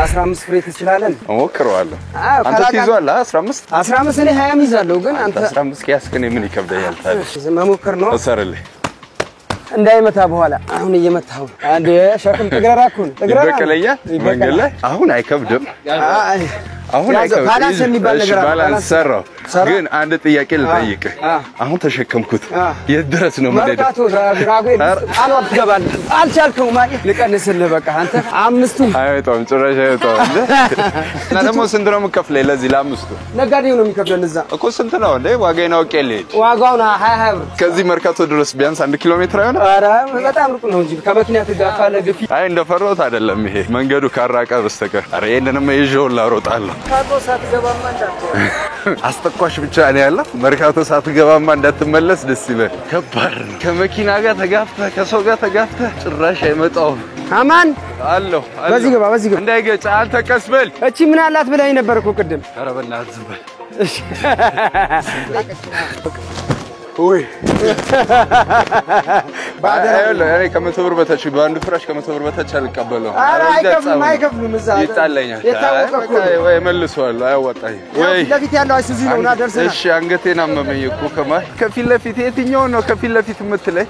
15 ፍሬ ትችላለህ እሞክረዋለሁ አንተ ትይዟል 15 እኔ 20 ይዛለሁ ግን አንተ 15 ያስከኔ ምን ይከብዳል ታዲያ መሞከር ነው እሰርልኝ እንዳይመታ በኋላ አሁን እየመታው አንዴ ሸክም ተግረራኩን በቀለያ መንገድ ላይ አሁን አይከብድም አሁን አይከብድም ባላንስ የሚባል ነገር ባላንስ ሰራው ግን አንድ ጥያቄ ልጠይቅ አሁን ተሸከምኩት የት ድረስ ነው መደዳቱ ራጉ አልወጥ ገባል አልቻልከው ማለት ልቀንስልህ በቃ አንተ አምስቱ አይወጣም ጭራሽ አይወጣም እና ደግሞ ስንት ነው የምከፍለው ለዚህ ለአምስቱ ነጋዴው ነው የሚከፍለው እዛ እኮ ስንት ነው እንዴ ዋጋዬን አውቄልኝ ዋጋው 20 ብር ከዚህ መርካቶ ድረስ ቢያንስ 1 ኪሎ ሜትር አይሆንም ኧረ በጣም ሩቅ ነው እንጂ ከመኪና ተጋፋለ ግፊ አይ እንደፈሮት አይደለም ይሄ መንገዱ ካራቀ በስተቀር አረ ይሄንንም ይዤው ላሮጣለሁ ካቶ ሳትገባማ እንዳትሆን አስተኳሽ ብቻ ነው ያለው መርካቶ ሳትገባማ እንዳትመለስ ደስ ይላል ከባድ ነው ከመኪና ጋር ተጋፍተህ ከሰው ጋር ተጋፍተህ ጭራሽ አይመጣውም አማን አሎ በዚህ ገባ እንዳይገጭ አንተ ቀስ በል እቺ ምን አላት ብለኝ ነበር እኮ ቅድም ኧረ በእናትህ ዝም በል እሺ ወይ ባዳለ እኔ ከመቶ ብር በታች በአንድ ፍራሽ ከመቶ ብር በታች አልቀበለው አይከፍሉም እዛ ይጣለኛል ወይ መልሰዋል አያወጣኝ ወይ ለፊት ያለው አይሱዚ ነውና ደርሰና እሺ አንገቴን አመመኝ እኮ ከፊት ለፊት የትኛው ነው ከፊት ለፊት የምትለኝ